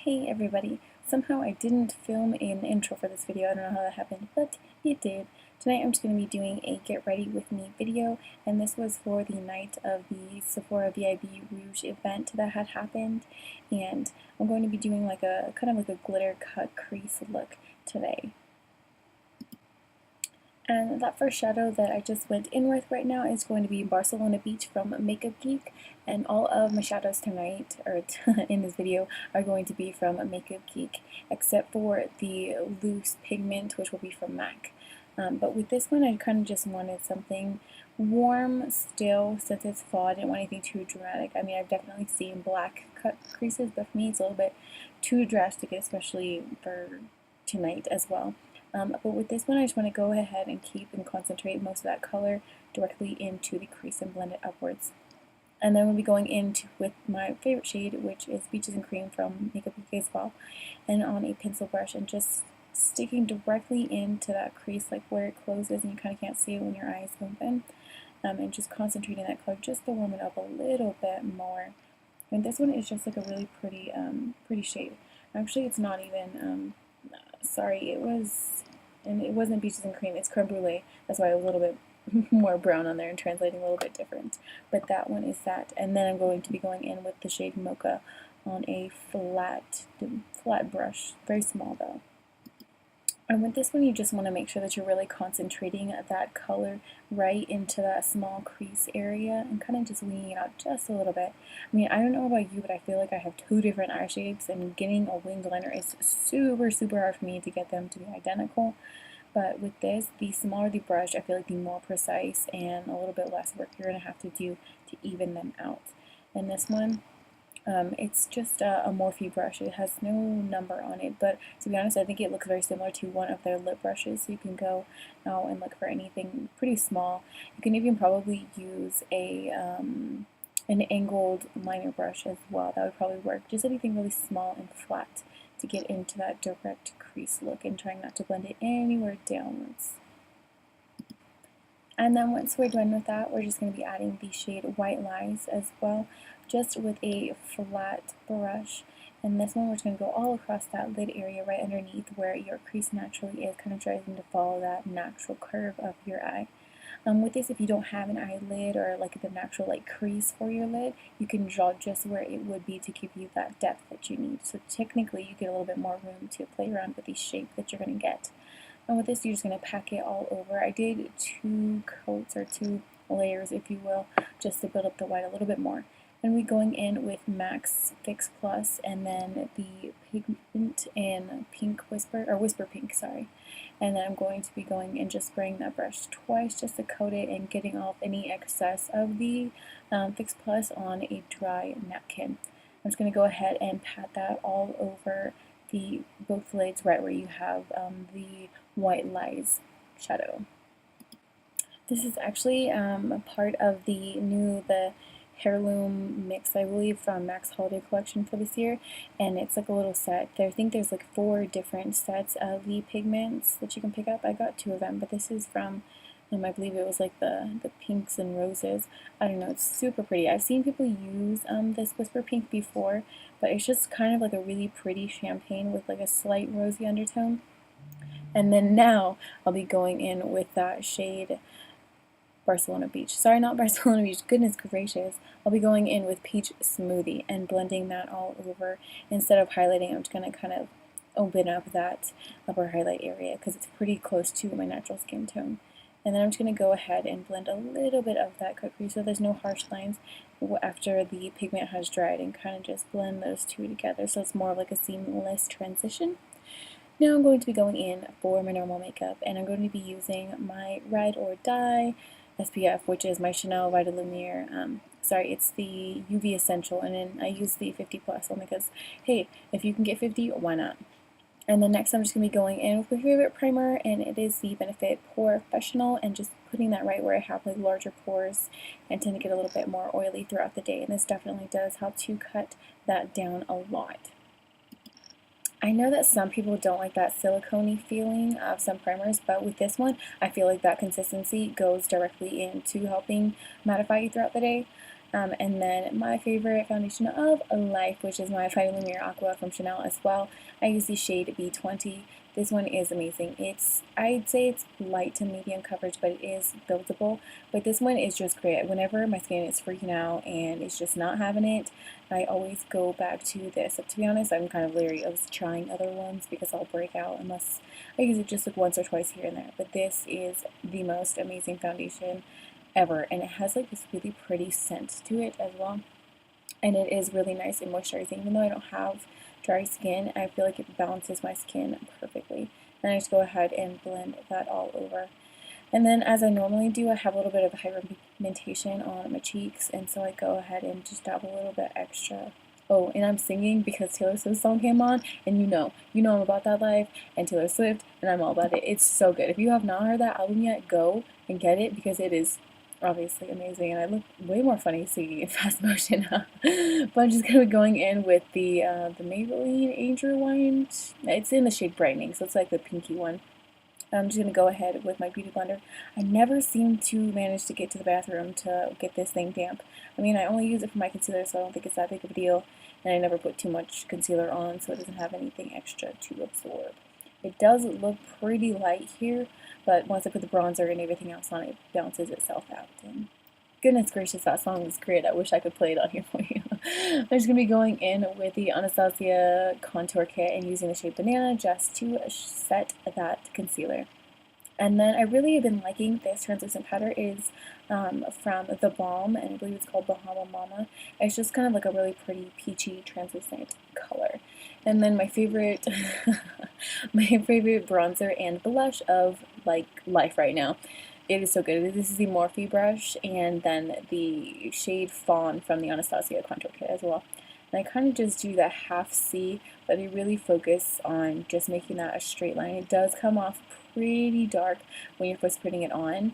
Hey everybody! Somehow I didn't film an intro for this video. I don't know how that happened, but it did. Tonight I'm just going to be doing a get ready with me video, and this was for the night of the Sephora VIB Rouge event that had happened, and I'm going to be doing like a kind of like a glitter cut crease look today. And that first shadow that I just went in with right now is going to be Barcelona Beach from Makeup Geek, and all of my shadows tonight, or in this video, are going to be from Makeup Geek, except for the loose pigment, which will be from MAC. But with this one, I kind of just wanted something warm still, since it's fall. I didn't want anything too dramatic. I mean, I've definitely seen black cut creases, but for me it's a little bit too drastic, especially for tonight as well. But with this one, I just want to go ahead and keep and concentrate most of that color directly into the crease and blend it upwards. And then we'll be going into with my favorite shade, which is Peaches and Cream from Makeup Geek as well, and on a pencil brush and just sticking directly into that crease, like where it closes and you kind of can't see it when your eyes open, and just concentrating that color just to warm it up a little bit more. And this one is just like a really pretty, pretty shade. Actually, it's not even. Sorry, it wasn't Peaches and Cream, it's Creme Brulee. That's why it was a little bit more brown on there and translating a little bit different. But that one is that. And then I'm going to be going in with the shade Mocha on a flat brush, very small though. And with this one, you just want to make sure that you're really concentrating that color right into that small crease area and kind of just leaning it out just a little bit. I mean, I don't know about you, but I feel like I have two different eye shapes, and getting a winged liner is super hard for me to get them to be identical. But with this, the smaller the brush, I feel like the more precise and a little bit less work you're going to have to do to even them out. And this one, it's just a Morphe brush. It has no number on it, but to be honest, I think it looks very similar to one of their lip brushes, so you can go out and look for anything pretty small. You can even probably use an angled liner brush as well. That would probably work. Just anything really small and flat to get into that direct crease look, and trying not to blend it anywhere downwards. And then once we're done with that, we're just going to be adding the shade White Lies as well, just with a flat brush. And this one we're just going to go all across that lid area right underneath where your crease naturally is, kind of trying to follow that natural curve of your eye. With this, if you don't have an eyelid or like the natural like crease for your lid, you can draw just where it would be to give you that depth that you need. So technically you get a little bit more room to play around with the shape that you're going to get. And with this, you're just going to pack it all over. I did two coats or two layers, if you will, just to build up the white a little bit more. And we're going in with MAC's Fix Plus, and then the pigment in Pink Whisper, or Whisper Pink, sorry. And then I'm going to be going and just spraying that brush twice just to coat it and getting off any excess of the Fix Plus on a dry napkin. I'm just going to go ahead and pat that all over both lids right where you have the White Lies shadow. This is actually a part of the heirloom mix, I believe, from MAC's holiday collection for this year, and it's like a little set. I think there's like 4 different sets of the pigments that you can pick up. I got 2 of them, but this is from I believe it was like the pinks and roses. I don't know, it's super pretty. I've seen people use this Whisper Pink before, but it's just kind of like a really pretty champagne with like a slight rosy undertone. And then now I'll be going in with that shade Barcelona Beach. Sorry, not Barcelona Beach, goodness gracious. I'll be going in with Peach Smoothie and blending that all over. Instead of highlighting, I'm just going to kind of open up that upper highlight area because it's pretty close to my natural skin tone. And then I'm just going to go ahead and blend a little bit of that cut crease so there's no harsh lines after the pigment has dried, and kind of just blend those two together so it's more of like a seamless transition. Now I'm going to be going in for my normal makeup, and I'm going to be using my Ride or Die SPF, which is my Chanel Vita Lumiere. Sorry, it's the UV Essential, and then I use the 50 plus only because, hey, if you can get 50, why not? And then next I'm just going to be going in with my favorite primer, and it is the Benefit Pore Professional, and just putting that right where I have like larger pores and tend to get a little bit more oily throughout the day, and this definitely does help to cut that down a lot. I know that some people don't like that silicone-y feeling of some primers, but with this one, I feel like that consistency goes directly into helping mattify you throughout the day. And then my favorite foundation of life, which is my Fighting Lumiere Aqua from Chanel as well. I use the shade B20. This one is amazing. I'd say it's light to medium coverage, but it is buildable. But this one is just great. Whenever my skin is freaking out and it's just not having it, I always go back to this. To be honest, I'm kind of leery of trying other ones because I'll break out unless I use it just like once or twice here and there. But this is the most amazing foundation ever, and it has like this really pretty scent to it as well, and it is really nice and moisturizing. Even though I don't have dry skin, I feel like it balances my skin perfectly. Then I just go ahead and blend that all over. And then, as I normally do, I have a little bit of hyperpigmentation on my cheeks, and so I go ahead and just dab a little bit extra. Oh, and I'm singing because Taylor Swift's song came on, and you know I'm about that life, and Taylor Swift, and I'm all about it. It's so good. If you have not heard that album yet, go and get it because it is obviously amazing, and I look way more funny singing in fast motion. But I'm just gonna be going in with the Maybelline Angel Wine. It's in the shade Brightening, so it's like the pinky one. I'm just going to go ahead with my beauty blender. I never seem to manage to get to the bathroom to get this thing damp. I mean, I only use it for my concealer, so I don't think it's that big of a deal. And I never put too much concealer on, so it doesn't have anything extra to absorb. It does look pretty light here, but once I put the bronzer and everything else on, it balances itself out. And goodness gracious, that song is great. I wish I could play it on here for you. I'm just going to be going in with the Anastasia Contour Kit and using the shade Banana just to set that concealer. And then I really have been liking this translucent powder. It is from The Balm, and I believe it's called Bahama Mama. It's just kind of like a really pretty peachy translucent color. And then my favorite, my favorite bronzer and blush of like life right now. It is so good. This is the Morphe brush, and then the shade Fawn from the Anastasia Contour Kit as well. And I kind of just do that half C, but I really focus on just making that a straight line. It does come off pretty dark when you're first putting it on,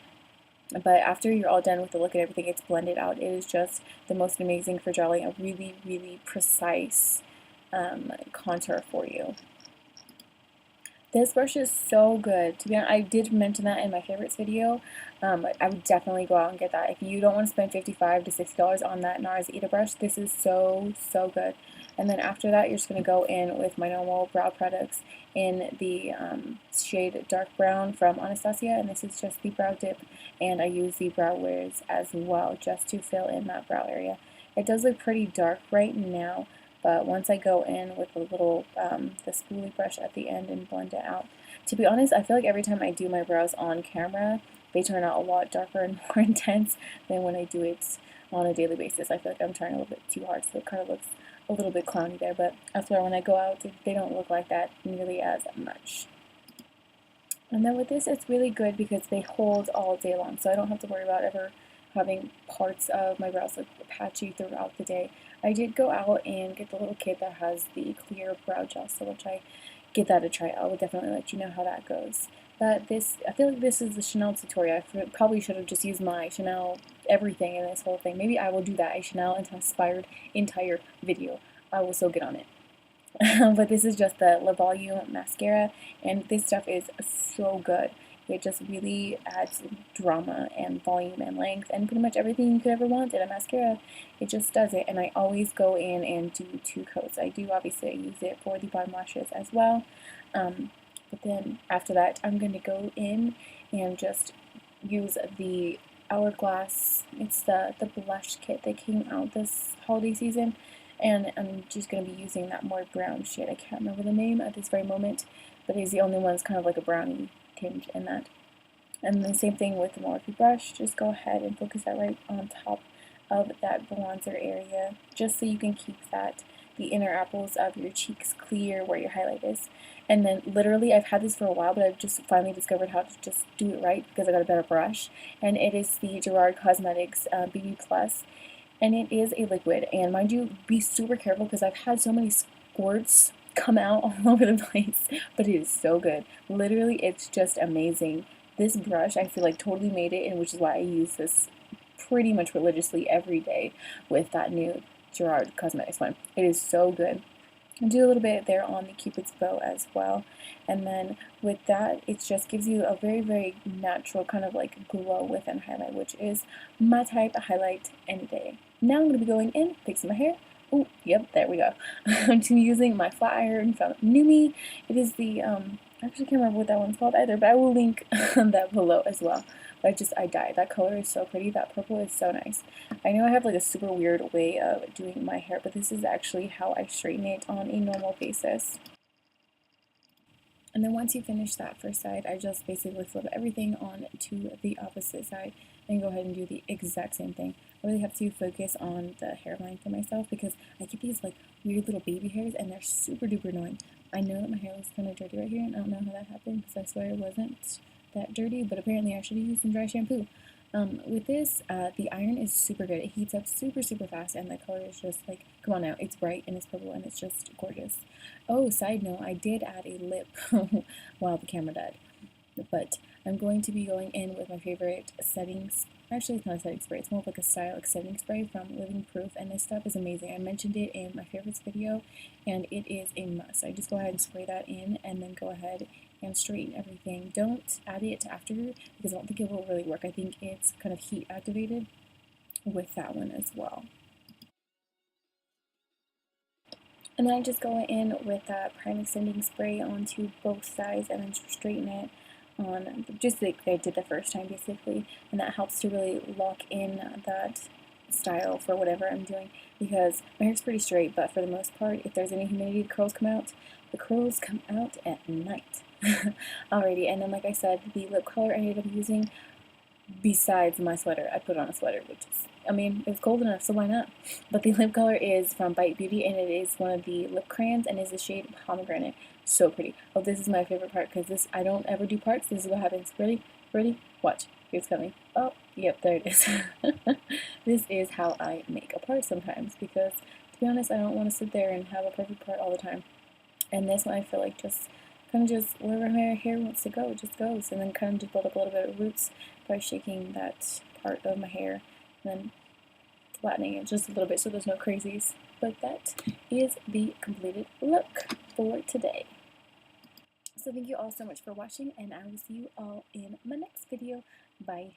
but after you're all done with the look and everything, it's blended out. It is just the most amazing for drawing a really, really precise contour for you. This brush is so good. To be honest, I did mention that in my favorites video. I would definitely go out and get that. If you don't want to spend $55 to $60 on that NARS Ita brush, this is so, so good. And then after that, you're just going to go in with my normal brow products in the shade Dark Brown from Anastasia, and this is just the brow dip, and I use the brow wiz as well just to fill in that brow area. It does look pretty dark right now, but once I go in with a little, the spoolie brush at the end and blend it out, to be honest, I feel like every time I do my brows on camera, they turn out a lot darker and more intense than when I do it on a daily basis. I feel like I'm trying a little bit too hard, so it kind of looks a little bit clowny there, but I swear when I go out, they don't look like that nearly as much. And then with this, it's really good because they hold all day long, so I don't have to worry about ever having parts of my brows look patchy throughout the day. I did go out and get the little kit that has the clear brow gel, so once I get that a try, I will definitely let you know how that goes. But this, I feel like this is the Chanel tutorial. I probably should have just used my Chanel everything in this whole thing. Maybe I will do that, a Chanel inspired entire video. I will so get on it. But this is just the Le Volume mascara, and this stuff is so good. It just really adds drama and volume and length and pretty much everything you could ever want in a mascara. It just does it, and I always go in and do 2 coats. I do obviously use it for the bottom lashes as well, but then after that I'm going to go in and just use the Hourglass. It's the blush kit that came out this holiday season, and I'm just going to be using that more brown shade. I can't remember the name at this very moment, but it's the only one that's kind of like a brownie tinge in that. And the same thing with the Morphe brush. Just go ahead and focus that right on top of that bronzer area, just so you can keep the inner apples of your cheeks clear where your highlight is. And then literally, I've had this for a while, but I've just finally discovered how to just do it right because I got a better brush. And it is the Gerard Cosmetics BB Plus, and it is a liquid. And mind you, be super careful because I've had so many squirts come out all over the place, but it is so good. Literally, it's just amazing. This brush, I feel like totally made it, and which is why I use this pretty much religiously every day with that new Gerard Cosmetics one. It is so good. I do a little bit there on the Cupid's bow as well, and then with that, it just gives you a very, very natural kind of like glow within highlight, which is my type of highlight any day. Now I'm going to be going in, fixing my hair. Oh, yep, there we go. I'm just using my flat iron from Numi. It is the, I actually can't remember what that one's called either, but I will link that below as well. But I died. That color is so pretty. That purple is so nice. I know I have like a super weird way of doing my hair, but this is actually how I straighten it on a normal basis. And then once you finish that first side, I just basically flip everything on to the opposite side and go ahead and do the exact same thing. I really have to focus on the hairline for myself because I get these like weird little baby hairs and they're super duper annoying. I know that my hair looks kind of dirty right here and I don't know how that happened because I swear it wasn't that dirty, but apparently I should have used some dry shampoo. With this, the iron is super good. It heats up super fast and the color is just like, come on now, it's bright and it's purple and it's just gorgeous. Oh, side note, I did add a lip while the camera died. But I'm going to be going in with my favorite settings. Actually, it's not a setting spray. It's more like a stylic setting spray from Living Proof, and this stuff is amazing. I mentioned it in my favorites video, and it is a must. I just go ahead and spray that in, and then go ahead and straighten everything. Don't add it after, because I don't think it will really work. I think it's kind of heat activated with that one as well. And then I just go in with that prime extending spray onto both sides and then straighten it on just like I did the first time basically, and that helps to really lock in that style for whatever I'm doing because my hair's pretty straight, but for the most part, if there's any humidity, the curls come out. The curls come out at night. Alrighty, and then like I said, the lip color I ended up using besides my sweater. I put on a sweater, which is, I mean, it was cold enough, so why not? But the lip color is from Bite Beauty, and it is one of the lip crayons, and is the shade Pomegranate. So pretty. Oh, this is my favorite part, because this, I don't ever do parts. This is what happens. Ready? Ready? Watch. It's coming. Oh, yep, there it is. This is how I make a part sometimes, because, to be honest, I don't want to sit there and have a perfect part all the time. And this one, I feel like just kind of just wherever my hair wants to go, it just goes. And then kind of just build up a little bit of roots by shaking that part of my hair and then flattening it just a little bit so there's no crazies. But that is the completed look for today. So thank you all so much for watching, and I will see you all in my next video. Bye.